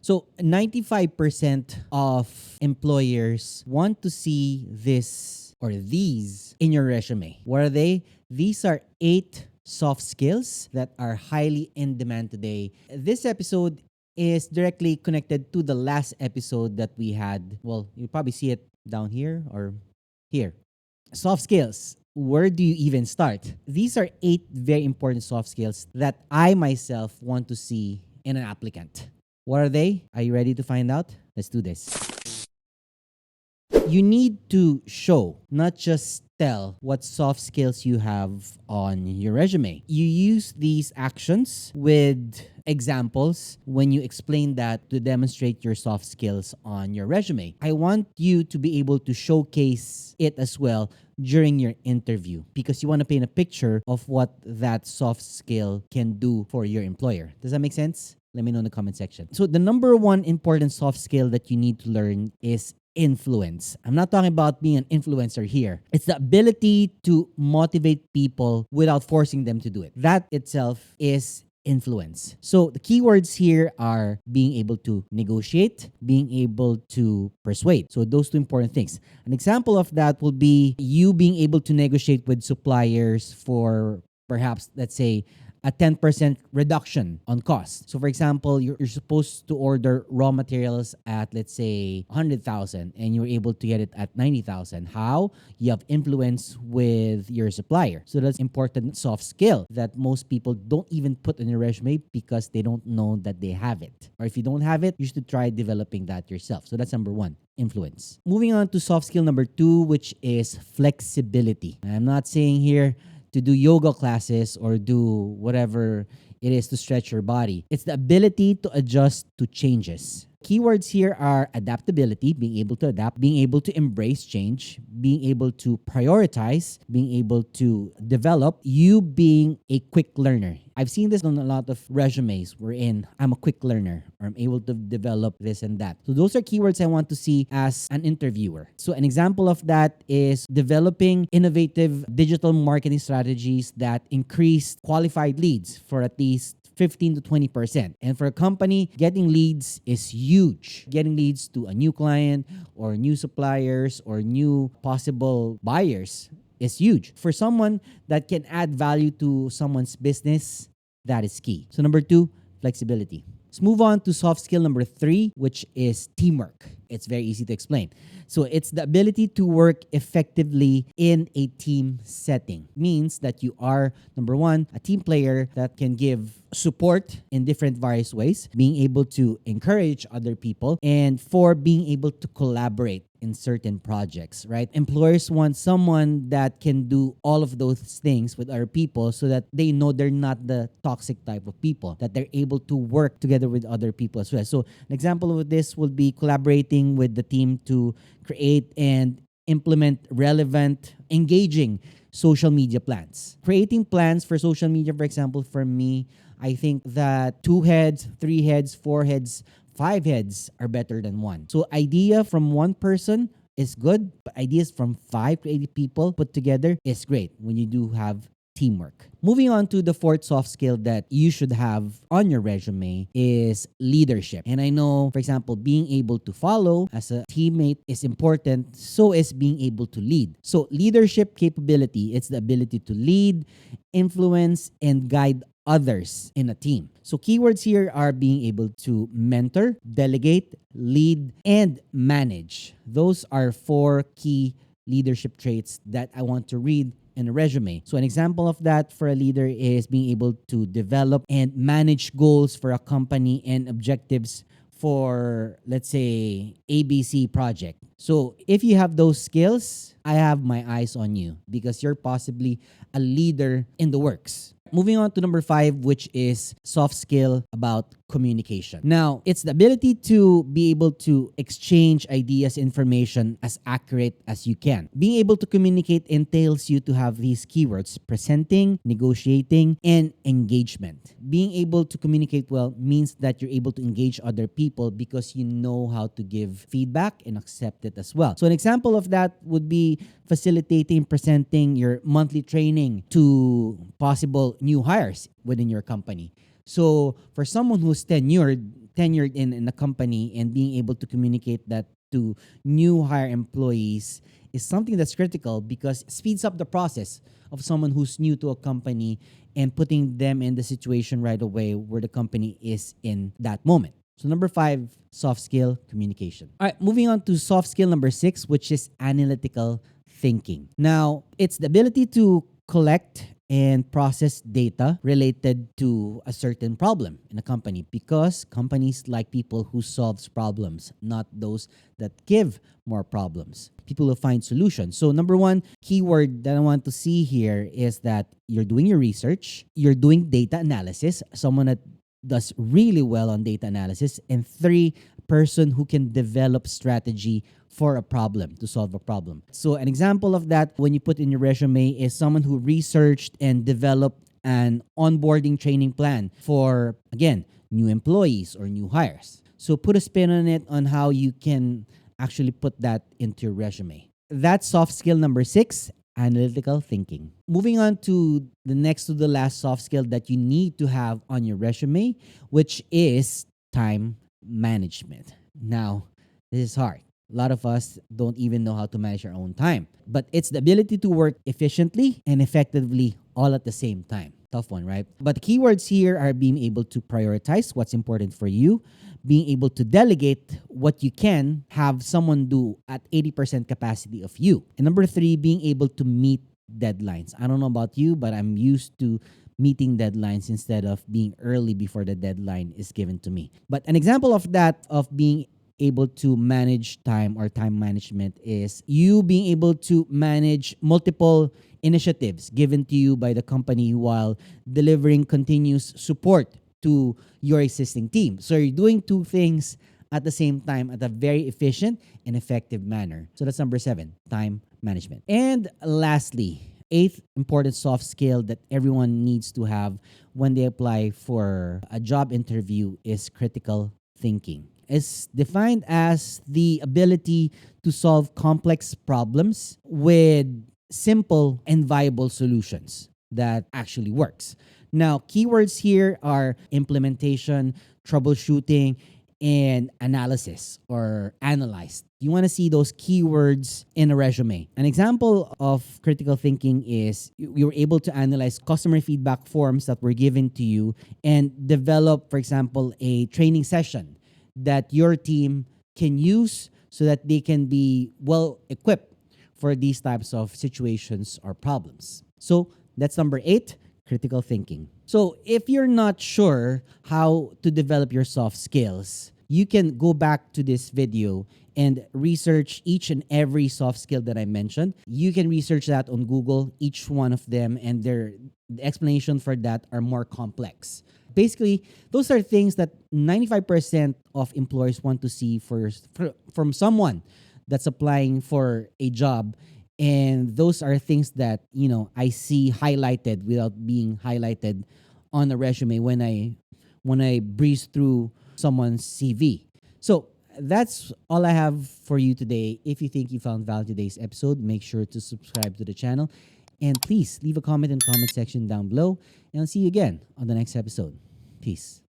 So 95% of employers want to see this or these in your resume. What are they? These are 8 soft skills that are highly in demand today. This episode is directly connected to the last episode that we had. Well, you probably see it down here or here. Soft skills. Where do you even start? These are 8 very important soft skills that I myself want to see in an applicant. What are they? Are you ready to find out? Let's do this. You need to show, not just tell, what soft skills you have on your resume. You use these actions with examples when you explain that to demonstrate your soft skills on your resume. I want you to be able to showcase it as well during your interview because you want to paint a picture of what that soft skill can do for your employer. Does that make sense? Let me know in the comment section. So the number one important soft skill that you need to learn is influence. I'm not talking about being an influencer here. It's the ability to motivate people without forcing them to do it. That itself is influence. So the keywords here are being able to negotiate, being able to persuade. So those two important things. An example of that will be you being able to negotiate with suppliers for perhaps, let's say, a 10% reduction on cost. So for example, you're supposed to order raw materials at, let's say, 100,000 and you're able to get it at 90,000. How? You have influence with your supplier. So that's important soft skill that most people don't even put in their resume because they don't know that they have it. Or if you don't have it, you should try developing that yourself. So that's number one. Influence. Moving on to soft skill number 2, which is flexibility. I'm not saying here to do yoga classes or do whatever it is to stretch your body. It's the ability to adjust to changes. Keywords here are adaptability, being able to adapt, being able to embrace change, being able to prioritize, being able to develop, you being a quick learner. I've seen this on a lot of resumes wherein I'm a quick learner or I'm able to develop this and that. So those are keywords I want to see as an interviewer. So an example of that is developing innovative digital marketing strategies that increase qualified leads for at least 15 to 20%. And for a company, getting leads is huge. Getting leads to a new client or new suppliers or new possible buyers is huge. For someone that can add value to someone's business, that is key. So number 2, flexibility. Let's move on to soft skill number 3, which is teamwork. It's very easy to explain. So it's the ability to work effectively in a team setting. Means that you are, number 1, a team player that can give support in different various ways, being able to encourage other people, and 4, being able to collaborate in certain projects, right? Employers want someone that can do all of those things with other people so that they know they're not the toxic type of people, that they're able to work together with other people as well. So an example of this would be collaborating with the team to create and implement relevant, engaging social media plans. Creating plans for social media, for example, for me, I think that 2 heads, 3 heads, 4 heads, 5 heads are better than 1. So idea from 1 person is good, but ideas from 5 to 80 people put together is great when you do have teamwork. Moving on to the 4th soft skill that you should have on your resume is leadership. And I know, for example, being able to follow as a teammate is important, so is being able to lead. So leadership capability, it's the ability to lead, influence, and guide others in a team. So keywords here are being able to mentor, delegate, lead, and manage. Those are 4 key leadership traits that I want to read in a resume. So an example of that for a leader is being able to develop and manage goals for a company and objectives for, let's say, ABC project. So if you have those skills, I have my eyes on you because you're possibly a leader in the works. Moving on to number 5, which is soft skill about communication. Now, it's the ability to be able to exchange ideas, information as accurate as you can. Being able to communicate entails you to have these keywords: presenting, negotiating, and engagement. Being able to communicate well means that you're able to engage other people because you know how to give feedback and accept it as well. So an example of that would be facilitating, presenting your monthly training to possible new hires within your company. So for someone who's tenured, tenured in a company and being able to communicate that to new hire employees is something that's critical because it speeds up the process of someone who's new to a company and putting them in the situation right away where the company is in that moment. So number 5, soft skill communication. All right, moving on to soft skill number 6, which is analytical thinking. Now, it's the ability to collect and process data related to a certain problem in a company, because companies like people who solves problems, not those that give more problems. People who find solutions. So number 1 keyword that I want to see here is that you're doing your research, you're doing data analysis, someone that does really well on data analysis, and 3, person who can develop strategy for a problem, to solve a problem. So an example of that when you put in your resume is someone who researched and developed an onboarding training plan for, again, new employees or new hires. So put a spin on it on how you can actually put that into your resume. That's soft skill number 6, analytical thinking. Moving on to the next to the last soft skill that you need to have on your resume, which is time management. Now, this is hard. A lot of us don't even know how to manage our own time, but it's the ability to work efficiently and effectively all at the same time. Tough one, right? But the keywords here are being able to prioritize what's important for you, being able to delegate what you can have someone do at 80% capacity of you. And number 3, being able to meet deadlines. I don't know about you, but I'm used to meeting deadlines instead of being early before the deadline is given to me. But an example of that, of being able to manage time or time management, is you being able to manage multiple initiatives given to you by the company while delivering continuous support to your existing team. So you're doing 2 things at the same time at a very efficient and effective manner. So that's number 7, time management. And lastly, 8th important soft skill that everyone needs to have when they apply for a job interview is critical thinking. It's defined as the ability to solve complex problems with simple and viable solutions that actually works. Now, keywords here are implementation, troubleshooting, and analysis or analyzed. You want to see those keywords in a resume. An example of critical thinking is you were able to analyze customer feedback forms that were given to you and develop, for example, a training session that your team can use so that they can be well equipped for these types of situations or problems. So that's number 8, critical thinking. So if you're not sure how to develop your soft skills, you can go back to this video and research each and every soft skill that I mentioned. You can research that on Google, each one of them, and the explanation for that are more complex. Basically, those are things that 95% of employers want to see from someone that's applying for a job. And those are things that, I see highlighted without being highlighted on a resume when I breeze through someone's CV. So that's all I have for you today. If you think you found value in today's episode, make sure to subscribe to the channel. And please leave a comment in the comment section down below. And I'll see you again on the next episode. Peace.